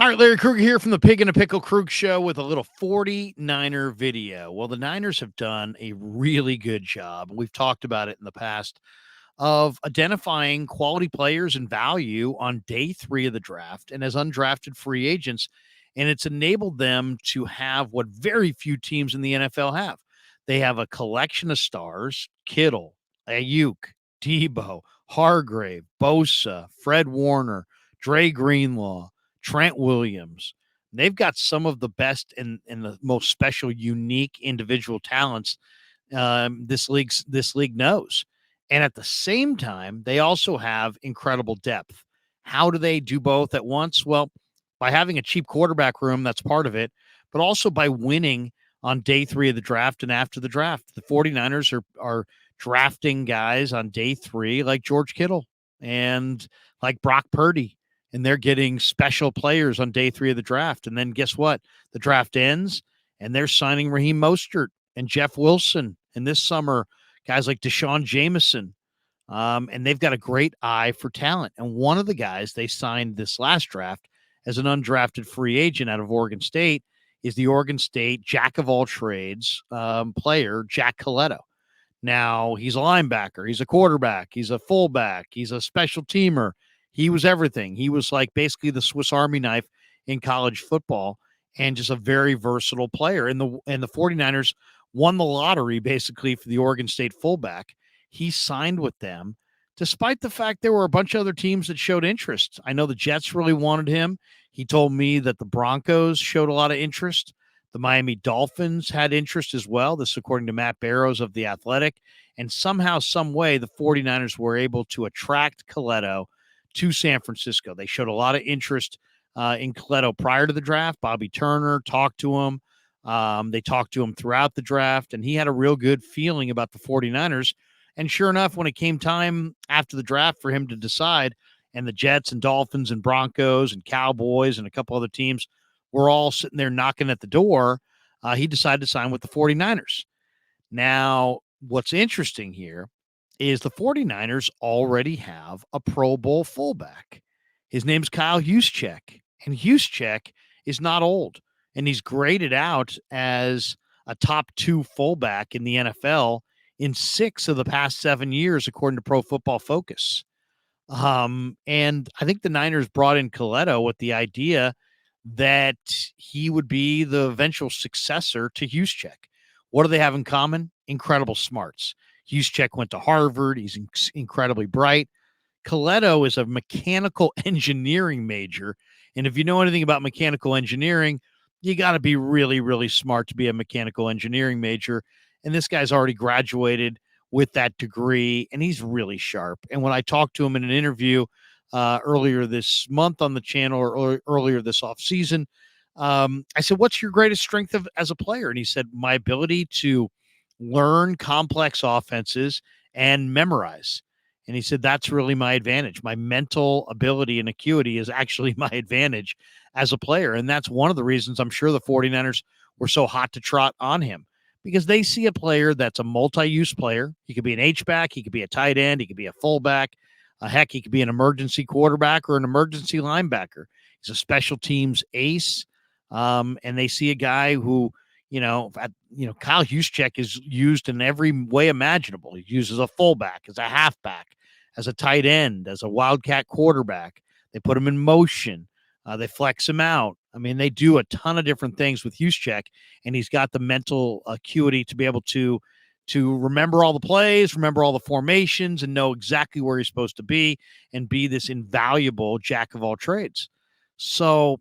All right, Larry Krueger here from the Pig and a Pickle Krug Show with a little 49er video. Well, the Niners have done a really good job. We've talked about it in the past of identifying quality players and value on day 3 of the draft and as undrafted free agents. And it's enabled them to have what very few teams in the NFL have. They have a collection of stars: Kittle, Ayuk, Debo, Hargrave, Bosa, Fred Warner, Dre Greenlaw, Trent Williams. They've got some of the best and the most special, unique individual talents this league knows. And at the same time, they also have incredible depth. How do they do both at once? Well, by having a cheap quarterback room, that's part of it, but also by winning on day 3 of the draft and after the draft. The 49ers are drafting guys on day 3 like George Kittle and like Brock Purdy, and they're getting special players on day 3 of the draft. And then guess what? The draft ends, and they're signing Raheem Mostert and Jeff Wilson. And this summer, guys like Deshaun Jameson. And they've got a great eye for talent. And one of the guys they signed this last draft as an undrafted free agent out of Oregon State is the Oregon State jack of all trades player, Jack Colletto. Now, he's a linebacker, he's a quarterback, he's a fullback, he's a special teamer. He was everything. He was like basically the Swiss Army knife in college football and just a very versatile player. And the 49ers won the lottery basically for the Oregon State fullback. He signed with them despite the fact there were a bunch of other teams that showed interest. I know the Jets really wanted him. He told me that the Broncos showed a lot of interest. The Miami Dolphins had interest as well. This according to Matt Barrows of The Athletic. And somehow, some way, the 49ers were able to attract Colletto to San Francisco. They showed a lot of interest in Colletto prior to the draft. Bobby Turner talked to him. They talked to him throughout the draft, and he had a real good feeling about the 49ers. And sure enough, when it came time after the draft for him to decide, and the Jets and Dolphins and Broncos and Cowboys and a couple other teams were all sitting there knocking at the door, he decided to sign with the 49ers. Now, what's interesting here is the 49ers already have a Pro Bowl fullback. His name's Kyle Juszczyk, and Juszczyk is not old, and he's graded out as a top 2 fullback in the NFL in 6 of the past 7 years, according to Pro Football Focus. And I think the Niners brought in Colletto with the idea that he would be the eventual successor to Juszczyk. What do they have in common? Incredible smarts. Juszczyk went to Harvard. He's incredibly bright. Colletto is a mechanical engineering major. And if you know anything about mechanical engineering, you got to be really, really smart to be a mechanical engineering major. And this guy's already graduated with that degree, and he's really sharp. And when I talked to him in an interview earlier this month on the channel, or earlier this offseason, I said, what's your greatest strength as a player? And he said, my ability to learn complex offenses and memorize. And he said, that's really my advantage. My mental ability and acuity is actually my advantage as a player. And that's one of the reasons I'm sure the 49ers were so hot to trot on him, because they see a player that's a multi-use player. He could be an H-back. He could be a tight end. He could be a fullback. Heck, he could be an emergency quarterback or an emergency linebacker. He's a special teams ace. And they see a guy who, Kyle Juszczyk is used in every way imaginable. He's used as a fullback, as a halfback, as a tight end, as a wildcat quarterback. They put him in motion. They flex him out. I mean, they do a ton of different things with Juszczyk, and he's got the mental acuity to be able to remember all the plays, remember all the formations, and know exactly where he's supposed to be and be this invaluable jack of all trades. So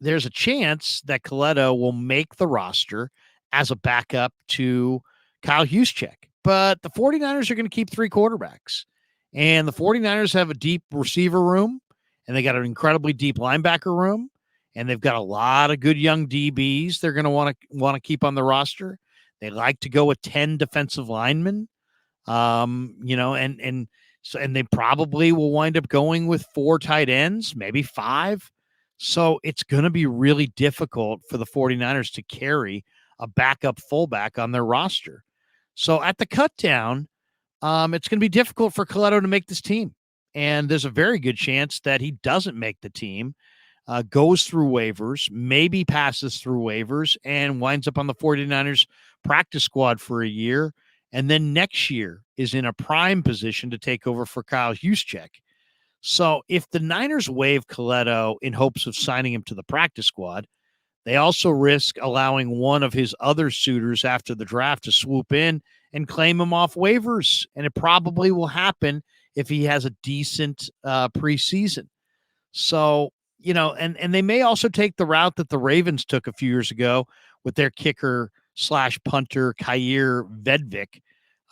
there's a chance that Colletto will make the roster as a backup to Kyle Juszczyk. But the 49ers are going to keep 3 quarterbacks. And the 49ers have a deep receiver room, and they got an incredibly deep linebacker room, and they've got a lot of good young DBs they're going to want to keep on the roster. They like to go with 10 defensive linemen, and they probably will wind up going with 4 tight ends, maybe 5. So it's going to be really difficult for the 49ers to carry a backup fullback on their roster. So at the cut down, it's going to be difficult for Colletto to make this team. And there's a very good chance that he doesn't make the team. goes through waivers, maybe passes through waivers, and winds up on the 49ers practice squad for a year. And then next year is in a prime position to take over for Kyle Juszczyk. So if the Niners waive Colletto in hopes of signing him to the practice squad, they also risk allowing one of his other suitors after the draft to swoop in and claim him off waivers. And it probably will happen if he has a decent preseason. So, and they may also take the route that the Ravens took a few years ago with their kicker / punter, Kair Vedvik.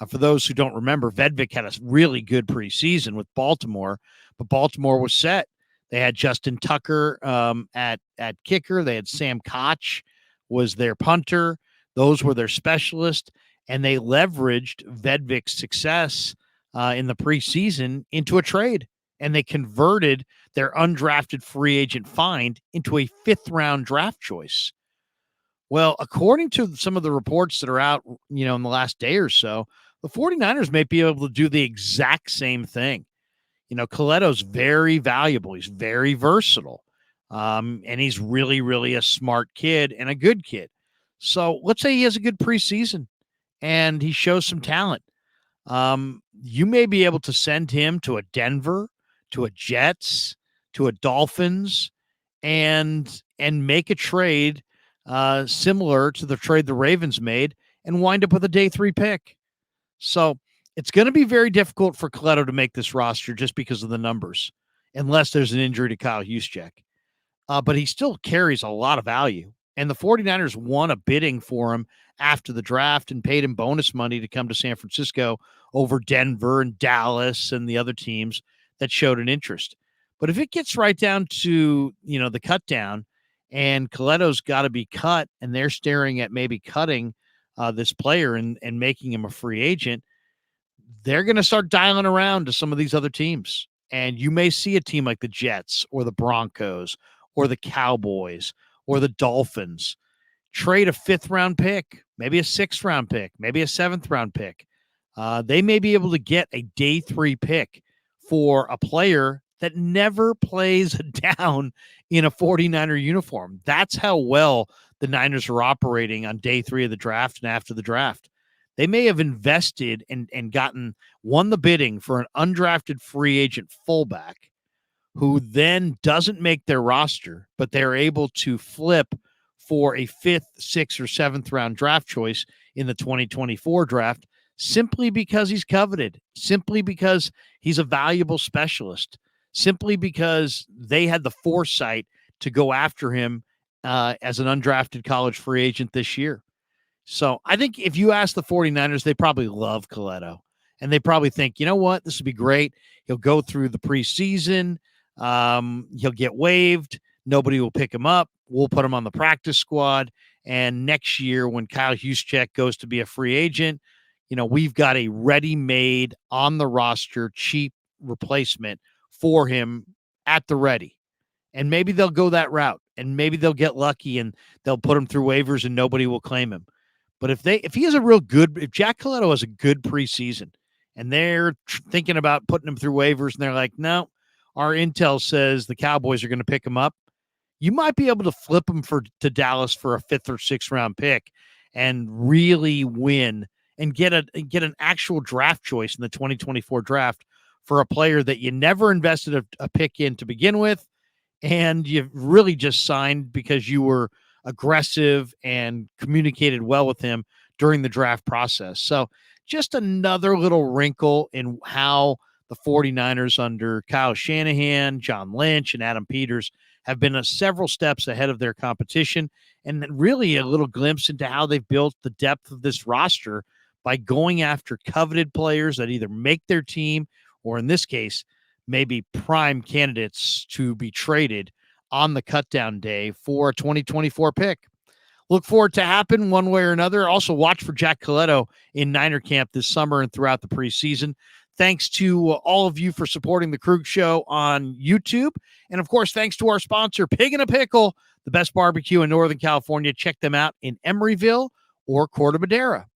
For those who don't remember, Vedvik had a really good preseason with Baltimore, but Baltimore was set. They had Justin Tucker at kicker. They had Sam Koch was their punter. Those were their specialists, and they leveraged Vedvik's success in the preseason into a trade, and they converted their undrafted free agent find into a 5th-round draft choice. Well, according to some of the reports that are out, in the last day or so, the 49ers may be able to do the exact same thing. Colletto's very valuable. He's very versatile. And he's really, really a smart kid and a good kid. So let's say he has a good preseason and he shows some talent. You may be able to send him to a Denver, to a Jets, to a Dolphins, and make a trade similar to the trade the Ravens made and wind up with a day 3 pick. So it's going to be very difficult for Colletto to make this roster just because of the numbers, unless there's an injury to Kyle Juszczyk. But he still carries a lot of value. And the 49ers won a bidding for him after the draft and paid him bonus money to come to San Francisco over Denver and Dallas and the other teams that showed an interest. But if it gets right down to, the cut down and Colletto's got to be cut and they're staring at maybe cutting this player and making him a free agent, they're going to start dialing around to some of these other teams. And you may see a team like the Jets or the Broncos or the Cowboys or the Dolphins trade a 5th-round pick, maybe a 6th-round pick, maybe a 7th-round pick. They may be able to get a day 3 pick for a player that never plays down in a 49er uniform. That's how well the Niners are operating on day 3 of the draft and after the draft. They may have invested and won the bidding for an undrafted free agent fullback who then doesn't make their roster, but they're able to flip for a 5th, 6th, or 7th round draft choice in the 2024 draft simply because he's coveted, simply because he's a valuable specialist, simply because they had the foresight to go after him as an undrafted college free agent this year. So I think if you ask the 49ers, they probably love Colletto. And they probably think, you know what, this would be great. He'll go through the preseason. He'll get waived. Nobody will pick him up. We'll put him on the practice squad. And next year when Kyle Juszczyk goes to be a free agent, we've got a ready-made, on-the-roster, cheap replacement for him at the ready. And maybe they'll go that route. And maybe they'll get lucky and they'll put him through waivers and nobody will claim him. But if he has if Jack Colletto has a good preseason and they're thinking about putting him through waivers and they're like, no, our intel says the Cowboys are going to pick him up, you might be able to flip him to Dallas for a 5th or 6th round pick and really win and get an actual draft choice in the 2024 draft for a player that you never invested a pick in to begin with. And you've really just signed because you were aggressive and communicated well with him during the draft process. So just another little wrinkle in how the 49ers under Kyle Shanahan, John Lynch, and Adam Peters have been several steps ahead of their competition, and really a little glimpse into how they've built the depth of this roster by going after coveted players that either make their team or, in this case, maybe prime candidates to be traded on the cutdown day for a 2024 pick. Look for it to happen one way or another. Also, watch for Jack Colletto in Niner camp this summer and throughout the preseason. Thanks to all of you for supporting the Krug Show on YouTube. And, of course, thanks to our sponsor, Pig and a Pickle, the best barbecue in Northern California. Check them out in Emeryville or Corte Madera.